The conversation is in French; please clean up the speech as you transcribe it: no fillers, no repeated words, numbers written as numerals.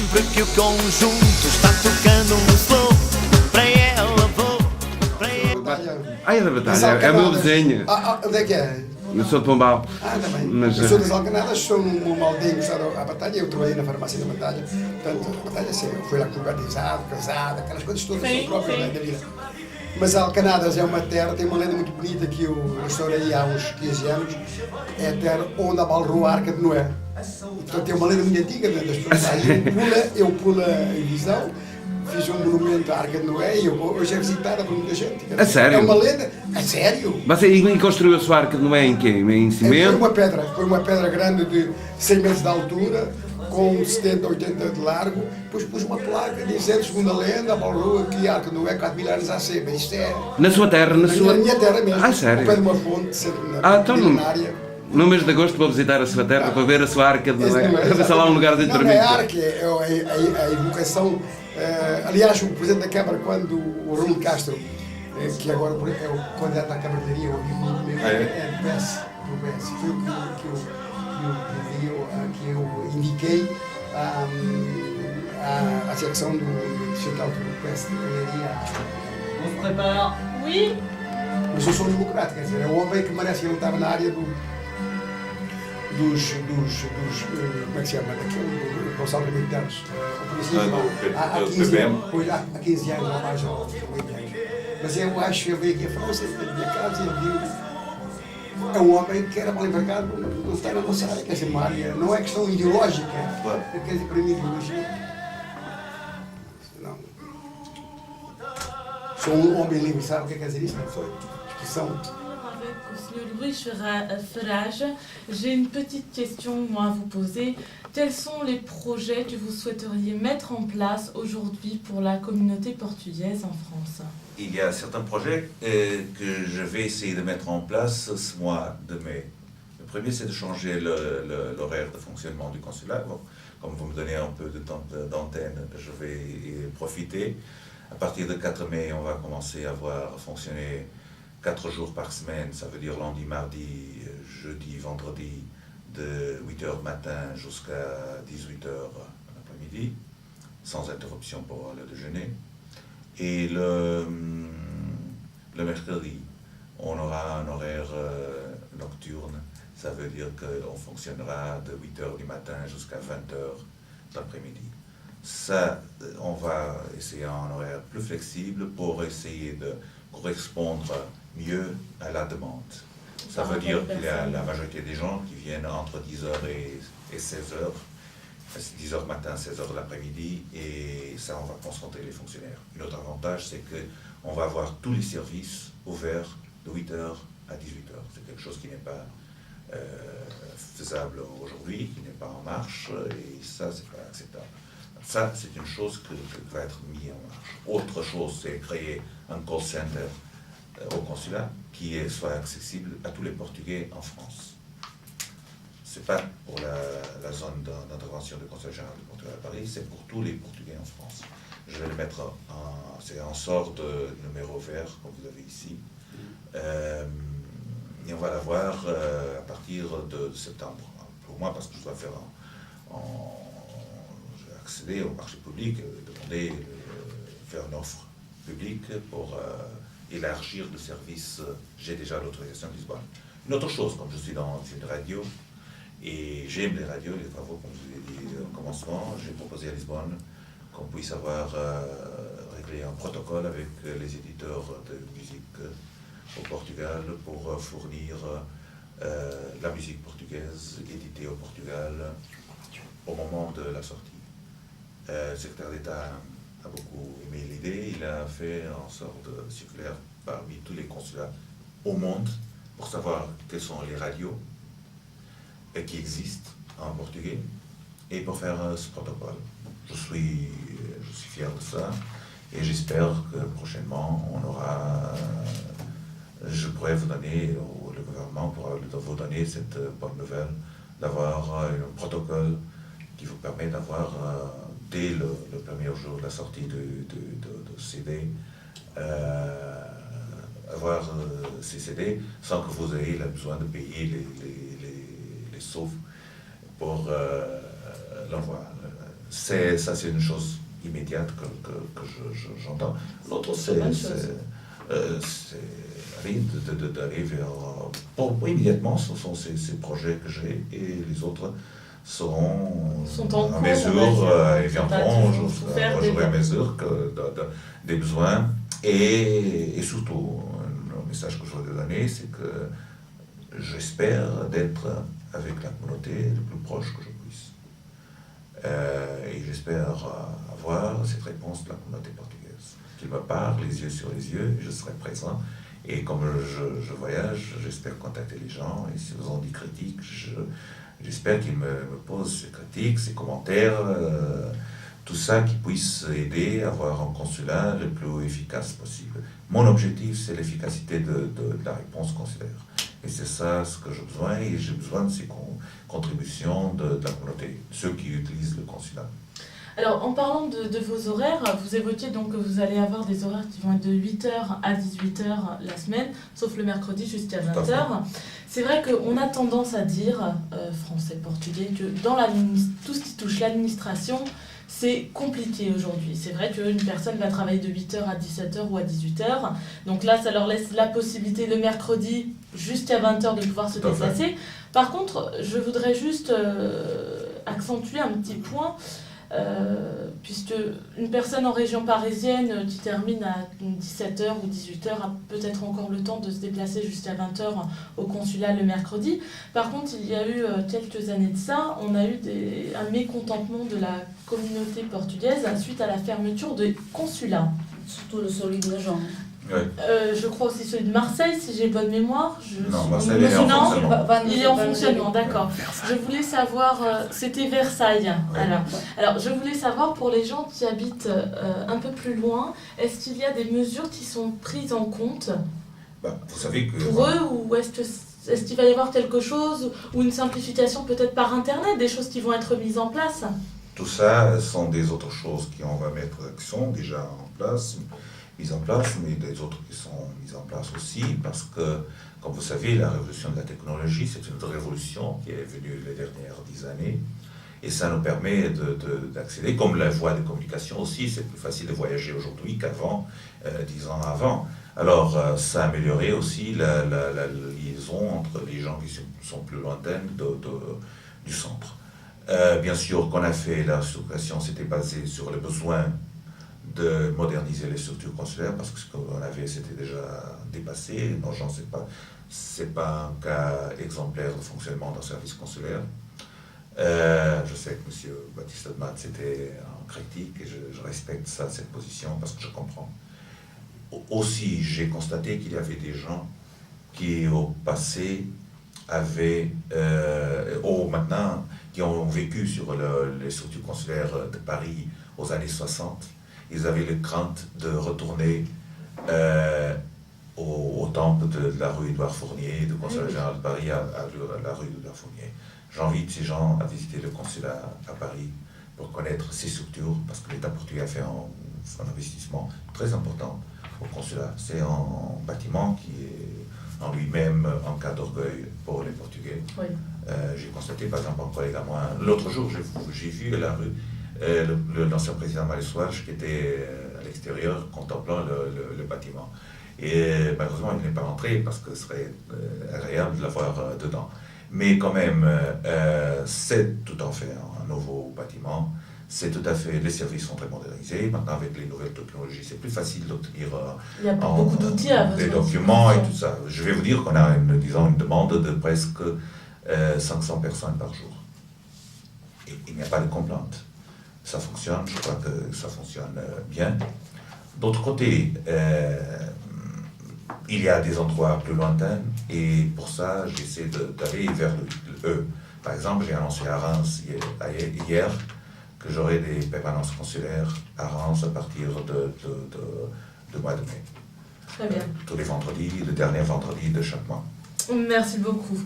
Sempre que o conjunto está tocando um slow, para ela vou, para ela... Ah, é da Batalha, é o meu desenho. Onde é que é? Eu sou de Pombal. Também. Mas, Eu sou das Alcanadas, sou uma aldeia encostada à Batalha, eu trabalhei na farmácia da Batalha, portanto, a Batalha foi lá batizado, casado, aquelas coisas todas são próprias da vida. Mas Alcanadas é uma terra, tem uma lenda muito bonita que eu restaurei há uns 15 anos, é a terra onde abalrou a Arca de Noé. Portanto, tem uma lenda muito antiga das pessoas. Eu pulo a visão, fiz um monumento à Arca de Noé e hoje é visitada por muita gente. A sério? É uma lenda, a sério? E construiu a sua Arca de Noé em quê? Em cimento? Foi uma pedra grande de 100 metros de altura, com 70, 80 de largo, depois pus uma placa dizendo, segundo a lenda, abalrou aqui a Arca de Noé 4.000 anos há sempre. Isto é... Na sua terra? Na minha terra mesmo. Ah, sério? Ao pé de uma fonte, sempre então milenária. No mês de agosto vou visitar a sua terra para ver a sua Arca de Noé. Ver se há lá um lugar de dormir. Não é a Arca, é a evocação. Aliás, o Presidente da Câmara, quando o Raul Castro, que agora é o candidato à Câmara-Vereador, o amigo meu, é do PS, foi o que eu indiquei à secção do distrital do PS de Vereadoria. On se prépare. Oui. Mas eu sou democrata, quer dizer, é um homem que merece, ele estava na área dos como é que se chama, daquele, dos saltos militares. Há 15 anos, ou mais, ou 20 anos. Mas eu acho que ele veio aqui a França, da minha casa, e ele viu. É um homem que era mal empregado, não está na nossa área, quer dizer, uma área, não é questão ideológica, quer dizer, para mim, ideologia. Não. Sou um homem livre, sabe o que quer dizer isso? Não foi expressão. Avec le Seigneur Louis Farage, j'ai une petite question moi, à vous poser. Quels sont les projets que vous souhaiteriez mettre en place aujourd'hui pour la communauté portugaise en France? Il y a certains projets que je vais essayer de mettre en place ce mois de mai. Le premier, c'est de changer l'horaire de fonctionnement du consulat. Bon, comme vous me donnez un peu de temps d'antenne, je vais y profiter. À partir de 4 mai, on va commencer à voir fonctionner 4 jours par semaine, ça veut dire lundi, mardi, jeudi, vendredi, de 8h matin jusqu'à 18h l'après-midi, sans interruption pour le déjeuner. Et le mercredi, on aura un horaire nocturne, ça veut dire qu'on fonctionnera de 8h du matin jusqu'à 20h l'après-midi. Ça, on va essayer un horaire plus flexible pour essayer de correspondre mieux à la demande. Ça veut dire qu'il y a la majorité des gens qui viennent entre 10h et 16h, 10h matin, 16h l'après-midi, et ça, on va concentrer les fonctionnaires. Un autre avantage, c'est qu'on va avoir tous les services ouverts de 8h à 18h. C'est quelque chose qui n'est pas faisable aujourd'hui, qui n'est pas en marche, et ça, c'est pas acceptable. Ça, c'est une chose qui va être mise en marche. Autre chose, c'est créer un call center au consulat qui soit accessible à tous les Portugais en France. Ce n'est pas pour la zone d'intervention du Conseil général du Portugal à Paris, c'est pour tous les Portugais en France. Je vais le mettre c'est un sort de numéro vert, comme vous avez ici. Et on va l'avoir à partir de septembre. Pour moi, parce que je dois faire accéder au marché public, demander, faire une offre publique pour élargir le service. J'ai déjà l'autorisation de Lisbonne. Une autre chose, comme je suis dans une radio, et j'aime les radios, les travaux, comme je vous ai dit au commencement, j'ai proposé à Lisbonne qu'on puisse avoir réglé un protocole avec les éditeurs de musique au Portugal pour fournir la musique portugaise éditée au Portugal au moment de la sortie. Le secrétaire d'État a beaucoup aimé l'idée. Il a fait en sorte de circulaire parmi tous les consulats au monde pour savoir quelles sont les radios qui existent en portugais et pour faire ce protocole. Je suis fier de ça et j'espère que prochainement on aura, je pourrai vous donner, ou le gouvernement pourra vous donner cette bonne nouvelle d'avoir un protocole qui vous permet d'avoir dès le premier jour de la sortie de CD, avoir ces CD sans que vous ayez besoin de payer les sauves pour l'envoi. ça, c'est une chose immédiate que j'entends. L'autre, c'est d'aller vers... Bon, immédiatement, ce sont ces projets que j'ai, et les autres sont en à cours, mesure, et viendront faire au jour et à mesure des besoins. Et surtout, le message que je voudrais donner, c'est que j'espère d'être avec la communauté le plus proche que je puisse. Et j'espère avoir cette réponse de la communauté portugaise, qu'il me parle les yeux sur les yeux, je serai présent. Et comme je voyage, j'espère contacter les gens, et si vous ont des critiques, j'espère qu'ils me posent ces critiques, ces commentaires, tout ça qui puisse aider à avoir un consulat le plus efficace possible. Mon objectif, c'est l'efficacité de la réponse consulaire. Et c'est ça ce que j'ai besoin, et j'ai besoin de ces contributions de la communauté, ceux qui utilisent le consulat. Alors, en parlant de vos horaires, vous évoquiez donc que vous allez avoir des horaires qui vont être de 8h à 18h la semaine, sauf le mercredi jusqu'à 20h. C'est vrai qu'on a tendance à dire, français, portugais, que dans tout ce qui touche l'administration, c'est compliqué aujourd'hui. C'est vrai qu'une personne va travailler de 8h à 17h ou à 18h. Donc là, ça leur laisse la possibilité le mercredi jusqu'à 20h de pouvoir se déplacer. Par contre, je voudrais juste accentuer un petit point. Puisque une personne en région parisienne qui termine à 17h ou 18h a peut-être encore le temps de se déplacer jusqu'à 20h au consulat le mercredi. Par contre, il y a eu quelques années de ça, on a eu un mécontentement de la communauté portugaise suite à la fermeture des consulats. Surtout celui de Jean. Oui. Je crois aussi celui de Marseille, si j'ai bonne mémoire. Non, Marseille, il est en fonctionnement. Il est en fonctionnement, d'accord. Je voulais savoir, c'était Versailles. Oui. Alors, je voulais savoir pour les gens qui habitent un peu plus loin, est-ce qu'il y a des mesures qui sont prises en compte Vous savez que... pour eux, ou est-ce qu'il va y avoir quelque chose, ou une simplification peut-être par Internet, des choses qui vont être mises en place? Tout ça sont des autres choses qui sont déjà mises en place, mais des autres qui sont mises en place aussi, parce que, comme vous savez, la révolution de la technologie, c'est une révolution qui est venue les dernières 10 années, et ça nous permet d'accéder, comme la voie de communication aussi, c'est plus facile de voyager aujourd'hui qu'avant, 10 ans avant. Alors, ça a amélioré aussi la liaison entre les gens qui sont plus lointaines du centre. Bien sûr, qu'on a fait la structuration, c'était basé sur le besoin de moderniser les structures consulaires, parce que ce qu'on avait, c'était déjà dépassé. Nogent, c'est pas un cas exemplaire de fonctionnement d'un service consulaire. Je sais que M. Baptiste Admat, c'était en critique, et je respecte ça, cette position, parce que je comprends. Aussi, j'ai constaté qu'il y avait des gens qui, au passé, maintenant, qui ont vécu sur les structures consulaires de Paris aux années 60, ils avaient la crainte de retourner au temple de la rue Édouard Fournier, du consulat général de Paris à la rue Édouard Fournier. J'invite ces gens à visiter le consulat à Paris pour connaître ces structures, parce que l'État portugais a fait un investissement très important au consulat. C'est un bâtiment qui est en lui-même un cas d'orgueil pour les Portugais. Oui. J'ai constaté, par exemple, un collègue à moi, l'autre jour, j'ai vu la rue, l'ancien président Marisouage qui était à l'extérieur contemplant le bâtiment. Et malheureusement, il n'est pas rentré parce que ce serait agréable de l'avoir dedans. Mais quand même, c'est tout à fait un nouveau bâtiment. C'est tout à fait, les services sont très modernisés. Maintenant, avec les nouvelles technologies, c'est plus facile d'obtenir il y a beaucoup d'outils à votre des documents et tout ça. Je vais vous dire qu'on a une demande de presque 500 personnes par jour. Et il n'y a pas de complainte. Ça fonctionne, je crois que ça fonctionne bien. D'autre côté, il y a des endroits plus lointains, et pour ça, j'essaie d'aller vers eux. Par exemple, j'ai annoncé à Reims hier que j'aurai des permanences consulaires à Reims à partir de mois de mai. Très bien. Tous les vendredis, le dernier vendredi de chaque mois. Merci beaucoup.